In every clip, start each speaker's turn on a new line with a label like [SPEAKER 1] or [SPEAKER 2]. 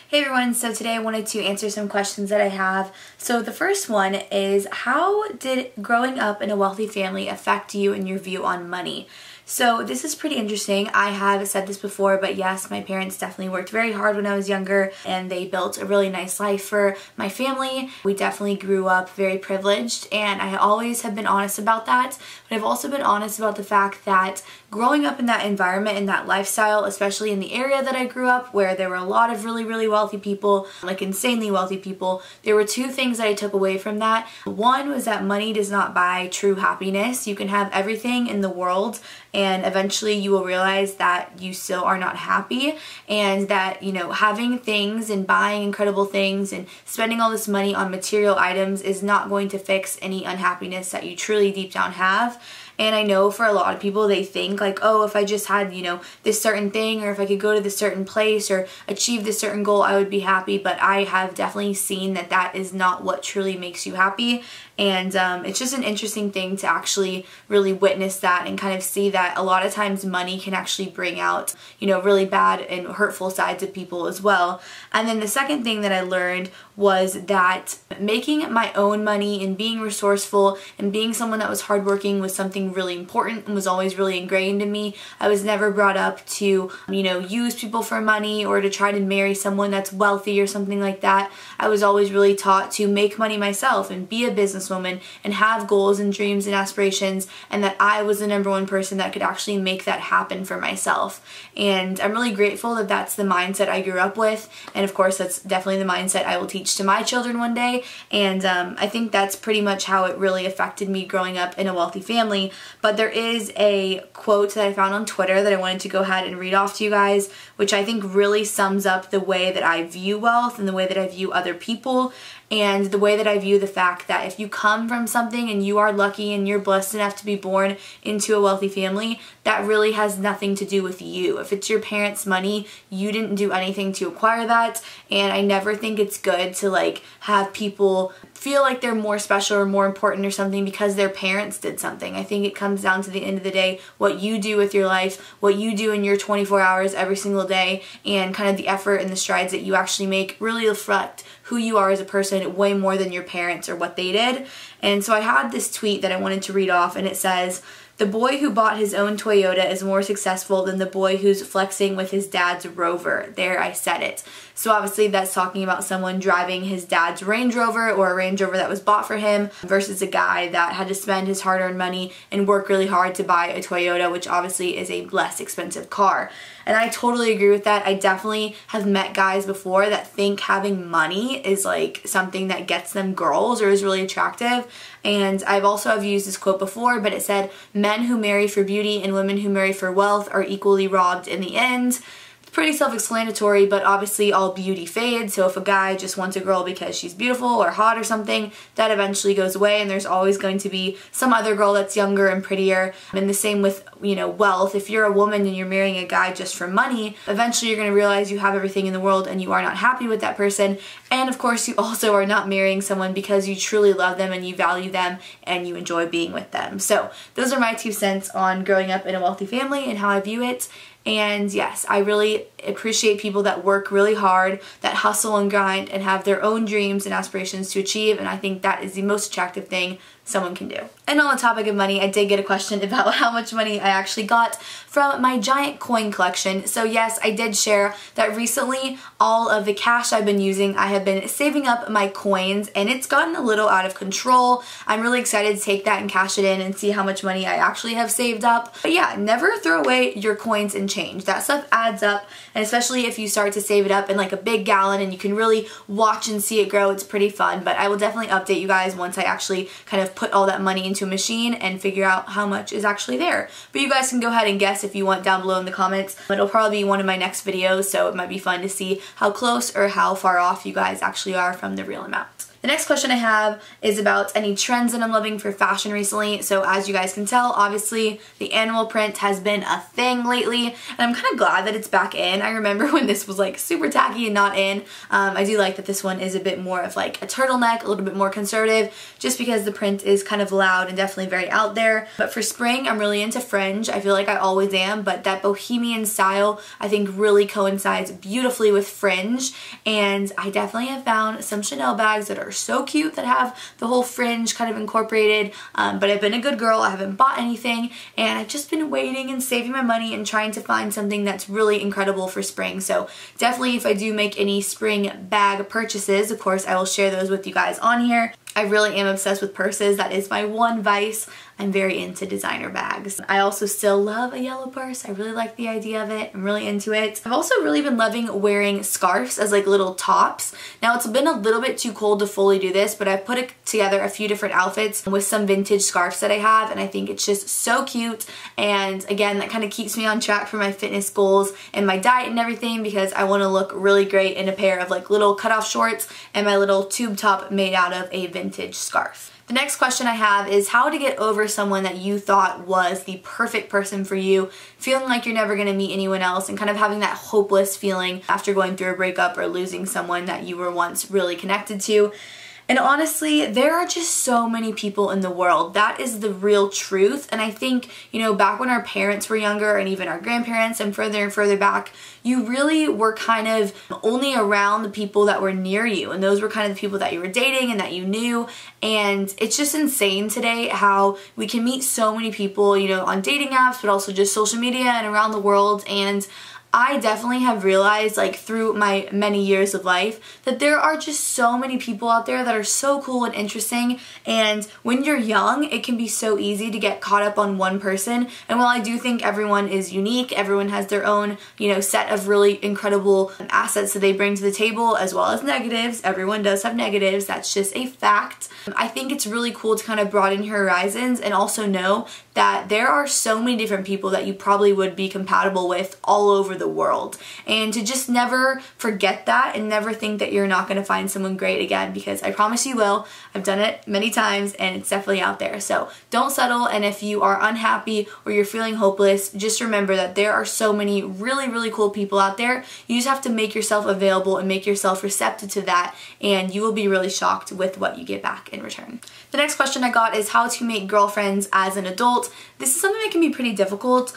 [SPEAKER 1] Hey everyone, so today I wanted to answer some questions that I have. So the first one is, how did growing up in a wealthy family affect you and your view on money? So this is pretty interesting. I have said this before, but yes, my parents definitely worked very hard when I was younger and they built a really nice life for my family. We definitely grew up very privileged and I always have been honest about that, but I've also been honest about the fact that growing up in that environment and that lifestyle, especially in the area that I grew up where there were a lot of really wealthy people, like insanely wealthy people, there were two things that I took away from that. One was that money does not buy true happiness. You can have everything in the world and eventually you will realize that you still are not happy, and that, you know, having things and buying incredible things and spending all this money on material items is not going to fix any unhappiness that you truly deep down have. And I know for a lot of people, they think like, oh, if I just had, you know, this certain thing, or if I could go to this certain place or achieve this certain goal, I would be happy. But I have definitely seen that that is not what truly makes you happy. And it's just an interesting thing to actually really witness that and kind of see that a lot of times money can actually bring out, you know, really bad and hurtful sides of people as well. And then the second thing that I learned was that making my own money and being resourceful and being someone that was hardworking was something really important and was always really ingrained in me. I was never brought up to, you know, use people for money or to try to marry someone that's wealthy or something like that. I was always really taught to make money myself and be a businesswoman and have goals and dreams and aspirations, and that I was the number one person that could actually make that happen for myself. And I'm really grateful that that's the mindset I grew up with, and of course that's definitely the mindset I will teach to my children one day. And I think that's pretty much how it really affected me growing up in a wealthy family. But there is a quote that I found on Twitter that I wanted to go ahead and read off to you guys, which I think really sums up the way that I view wealth and the way that I view other people, and the way that I view the fact that if you come from something and you are lucky and you're blessed enough to be born into a wealthy family, that really has nothing to do with you. If it's your parents' money, you didn't do anything to acquire that. And I never think it's good to like have people feel like they're more special or more important or something because their parents did something. I think it comes down to the end of the day, what you do with your life, what you do in your 24 hours every single day, and kind of the effort and the strides that you actually make really reflect who you are as a person way more than your parents or what they did. And so I had this tweet that I wanted to read off, and it says, "The boy who bought his own Toyota is more successful than the boy who's flexing with his dad's Rover." There, I said it. So obviously that's talking about someone driving his dad's Range Rover, or a Range Rover that was bought for him, versus a guy that had to spend his hard-earned money and work really hard to buy a Toyota, which obviously is a less expensive car. And I totally agree with that. I definitely have met guys before that think having money is like something that gets them girls or is really attractive. And I've also used this quote before, but it said, "Men who marry for beauty and women who marry for wealth are equally robbed in the end." Pretty self-explanatory, but obviously all beauty fades. So if a guy just wants a girl because she's beautiful or hot or something, that eventually goes away, and there's always going to be some other girl that's younger and prettier. And the same with, you know, wealth. If you're a woman and you're marrying a guy just for money, eventually you're going to realize you have everything in the world and you are not happy with that person. And of course you also are not marrying someone because you truly love them and you value them and you enjoy being with them. So those are my 2 cents on growing up in a wealthy family and how I view it. And yes, I really appreciate people that work really hard, that hustle and grind, and have their own dreams and aspirations to achieve, and I think that is the most attractive thing someone can do. And on the topic of money, I did get a question about how much money I actually got from my giant coin collection. So yes, I did share that recently all of the cash I've been using, I have been saving up my coins, and it's gotten a little out of control. I'm really excited to take that and cash it in and see how much money I actually have saved up. But yeah, never throw away your coins and change. That stuff adds up, and especially if you start to save it up in like a big gallon and you can really watch and see it grow, it's pretty fun. But I will definitely update you guys once I actually kind of put all that money into a machine and figure out how much is actually there. But you guys can go ahead and guess if you want down below in the comments. It'll probably be one of my next videos, so it might be fun to see how close or how far off you guys actually are from the real amount. The next question I have is about any trends that I'm loving for fashion recently. So as you guys can tell, obviously the animal print has been a thing lately, and I'm kind of glad that it's back in. I remember when this was like super tacky and not in. I do like that this one is a bit more of like a turtleneck, a little bit more conservative, just because the print is kind of loud and definitely very out there. But for spring, I'm really into fringe. I feel like I always am, but that bohemian style I think really coincides beautifully with fringe, and I definitely have found some Chanel bags that are so cute that have the whole fringe kind of incorporated, but I've been a good girl. I haven't bought anything, and I've just been waiting and saving my money and trying to find something that's really incredible for spring. So definitely if I do make any spring bag purchases, of course I will share those with you guys on here. I really am obsessed with purses. That is my one vice. I'm very into designer bags. I also still love a yellow purse. I really like the idea of it. I'm really into it. I've also really been loving wearing scarves as like little tops. Now it's been a little bit too cold to fully do this, but I've put together a few different outfits with some vintage scarves that I have, and I think it's just so cute. And again, that kind of keeps me on track for my fitness goals and my diet and everything, because I want to look really great in a pair of like little cutoff shorts and my little tube top made out of a vintage scarf. The next question I have is how to get over someone that you thought was the perfect person for you, feeling like you're never going to meet anyone else, and kind of having that hopeless feeling after going through a breakup or losing someone that you were once really connected to. And honestly, there are just so many people in the world. That is the real truth. And I think, you know, back when our parents were younger, and even our grandparents and further back, you really were kind of only around the people that were near you. And those were kind of the people that you were dating and that you knew. And it's just insane today how we can meet so many people, you know, on dating apps, but also just social media and around the world. And I definitely have realized, like, through my many years of life, that there are just so many people out there that are so cool and interesting, and when you're young, it can be so easy to get caught up on one person. And while I do think everyone is unique, everyone has their own, you know, set of really incredible assets that they bring to the table, as well as negatives. Everyone does have negatives, that's just a fact. I think it's really cool to kind of broaden your horizons and also know that there are so many different people that you probably would be compatible with all over the world, and to just never forget that and never think that you're not going to find someone great again, because I promise you will. I've done it many times and it's definitely out there. So don't settle, and if you are unhappy or you're feeling hopeless, just remember that there are so many really cool people out there. You just have to make yourself available and make yourself receptive to that, and you will be really shocked with what you get back in return. The next question I got is how to make girlfriends as an adult. This is something that can be pretty difficult.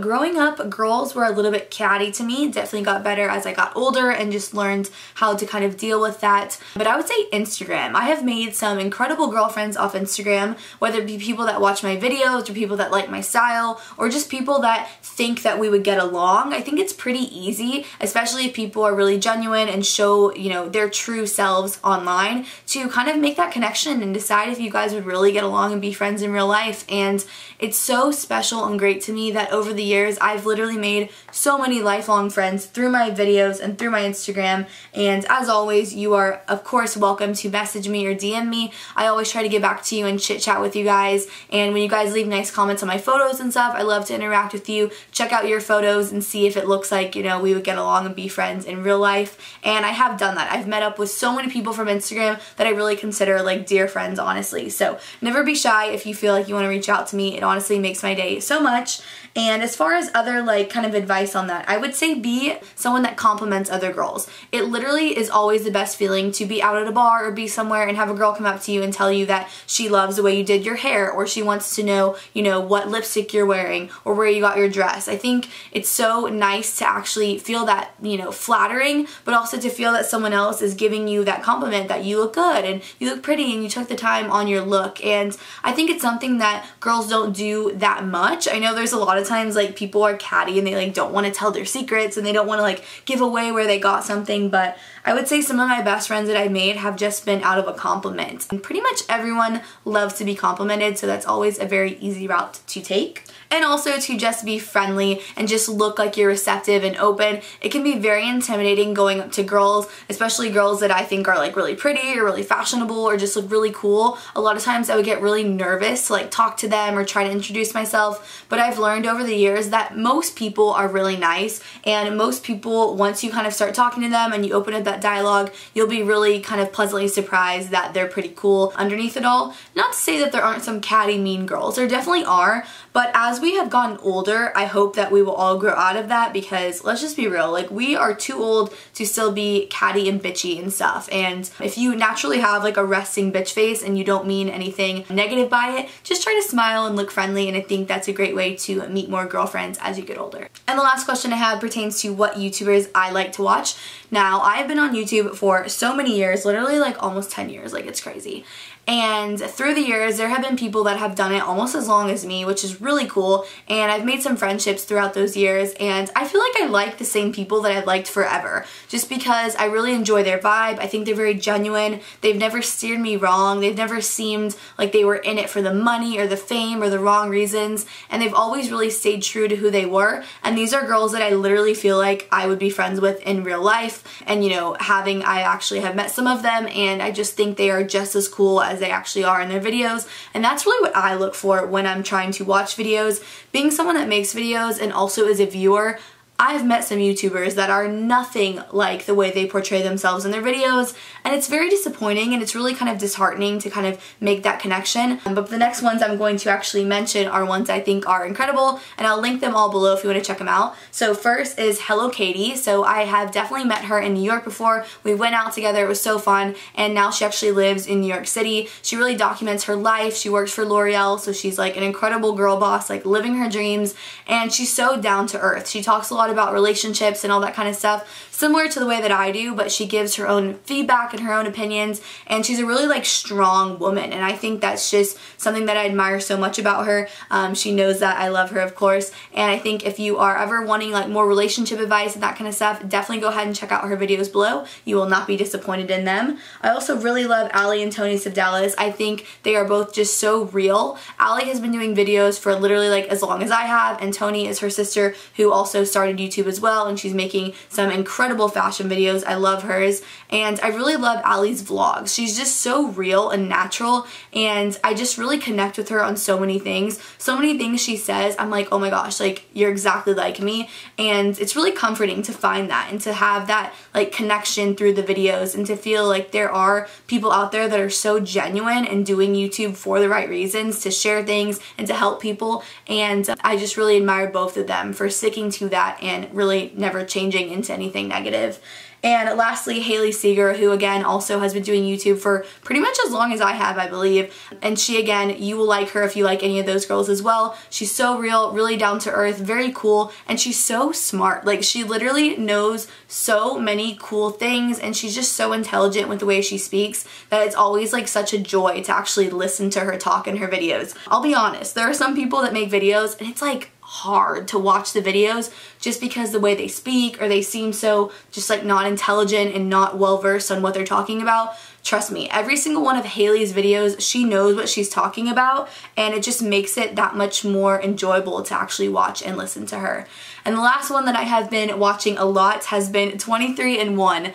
[SPEAKER 1] Growing up, girls were a little bit catty to me. Definitely got better as I got older and just learned how to kind of deal with that. But I would say Instagram. I have made some incredible girlfriends off Instagram, whether it be people that watch my videos or people that like my style or just people that think that we would get along. I think it's pretty easy, especially if people are really genuine and show, you know, their true selves online, to kind of make that connection and decide if you guys would really get along and be friends in real life. And it's so special and great to me that over the years I've literally made so many lifelong friends through my videos and through my Instagram. And as always, you are of course welcome to message me or DM me. I always try to get back to you and chit chat with you guys, and when you guys leave nice comments on my photos and stuff, I love to interact with you, check out your photos and see if it looks like, you know, we would get along and be friends in real life. And I have done that. I've met up with so many people from Instagram that I really consider like dear friends, honestly. So never be shy if you feel like you want to reach out to me. It honestly makes my day so much. And as far as other like kind of advice on that, I would say be someone that compliments other girls. It literally is always the best feeling to be out at a bar or be somewhere and have a girl come up to you and tell you that she loves the way you did your hair, or she wants to know, you know, what lipstick you're wearing or where you got your dress. I think it's so nice to actually feel that, you know, flattering, but also to feel that someone else is giving you that compliment that you look good and you look pretty and you took the time on your look. And I think it's something that girls don't do that much. I know there's a lot of times like people are catty and they like don't want to tell their secrets and they don't want to like give away where they got something, but I would say some of my best friends that I made have just been out of a compliment. And pretty much everyone loves to be complimented, so that's always a very easy route to take. And also to just be friendly and just look like you're receptive and open. It can be very intimidating going up to girls, especially girls that I think are like really pretty or really fashionable or just look really cool. A lot of times I would get really nervous to like talk to them or try to introduce myself, but I've learned over the years that most people are really nice. nice, and most people, once you kind of start talking to them and you open up that dialogue, you'll be really kind of pleasantly surprised that they're pretty cool underneath it all. Not to say that there aren't some catty, mean girls. There definitely are, but as we have gotten older, I hope that we will all grow out of that, because let's just be real, like, we are too old to still be catty and bitchy and stuff. And if you naturally have like a resting bitch face and you don't mean anything negative by it, just try to smile and look friendly, and I think that's a great way to meet more girlfriends as you get older. And the last question I have pertains to what YouTubers I like to watch. Now, I've been on YouTube for so many years, literally like almost 10 years, like it's crazy. And through the years, there have been people that have done it almost as long as me, which is really cool, and I've made some friendships throughout those years, and I feel like I like the same people that I've liked forever, just because I really enjoy their vibe. I think they're very genuine. They've never steered me wrong. They've never seemed like they were in it for the money or the fame or the wrong reasons, and they've always really stayed true to who they were, and these are girls that I literally feel like I would be friends with in real life, and you know, I actually have met some of them, and I just think they are just as cool as they actually are in their videos, and that's really what I look for when I'm trying to watch videos. Being someone that makes videos and also is a viewer, I've met some YouTubers that are nothing like the way they portray themselves in their videos, and it's very disappointing, and it's really kind of disheartening to kind of make that connection. But the next ones I'm going to actually mention are ones I think are incredible, and I'll link them all below if you want to check them out. So first is Hello Katie. So I have definitely met her in New York before. We went out together, it was so fun, and now she actually lives in New York City. She really documents her life. She works for L'Oreal, so she's like an incredible girl boss, like living her dreams, and she's so down to earth. She talks a lot about relationships and all that kind of stuff, similar to the way that I do, but she gives her own feedback and her own opinions, and she's a really like strong woman, and I think that's just something that I admire so much about her. She knows that I love her, of course, and I think if you are ever wanting like more relationship advice and that kind of stuff, definitely go ahead and check out her videos below. You will not be disappointed in them. I also really love Allie and Toni Sevdalis. I think they are both just so real. Allie has been doing videos for literally like as long as I have, and Toni is her sister who also started YouTube as well, and she's making some incredible fashion videos. I love hers, and I really love Allie's vlogs. She's just so real and natural, and I just really connect with her on so many things. So many things she says, I'm like, oh my gosh, like you're exactly like me, and it's really comforting to find that and to have that like connection through the videos, and to feel like there are people out there that are so genuine and doing YouTube for the right reasons, to share things and to help people, and I just really admire both of them for sticking to that and really never changing into anything negative. And lastly, Haley Seeger, who again also has been doing YouTube for pretty much as long as I have, I believe. And she, again, you will like her if you like any of those girls as well. She's so real, really down to earth, very cool, and she's so smart. Like, she literally knows so many cool things, and she's just so intelligent with the way she speaks that it's always like such a joy to actually listen to her talk in her videos. I'll be honest, there are some people that make videos and it's like hard to watch the videos just because the way they speak, or they seem so just like not intelligent and not well versed on what they're talking about. Trust me, every single one of Haley's videos, she knows what she's talking about, and it just makes it that much more enjoyable to actually watch and listen to her. And the last one that I have been watching a lot has been 23andOne.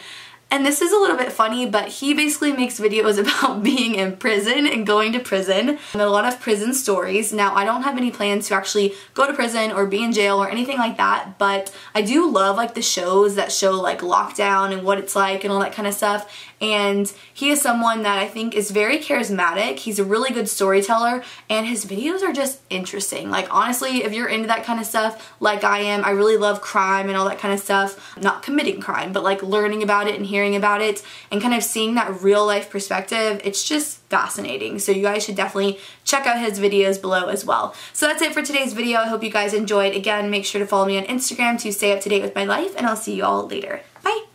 [SPEAKER 1] And this is a little bit funny, but he basically makes videos about being in prison and going to prison, and a lot of prison stories. Now, I don't have any plans to actually go to prison or be in jail or anything like that, but I do love like the shows that show like lockdown and what it's like and all that kind of stuff. And he is someone that I think is very charismatic. He's a really good storyteller, and his videos are just interesting. Like, honestly, if you're into that kind of stuff like I am, I really love crime and all that kind of stuff. Not committing crime, but like learning about it and hearing about it and kind of seeing that real life perspective. It's just fascinating. So you guys should definitely check out his videos below as well. So that's it for today's video. I hope you guys enjoyed. Again, make sure to follow me on Instagram to stay up to date with my life, and I'll see you all later. Bye!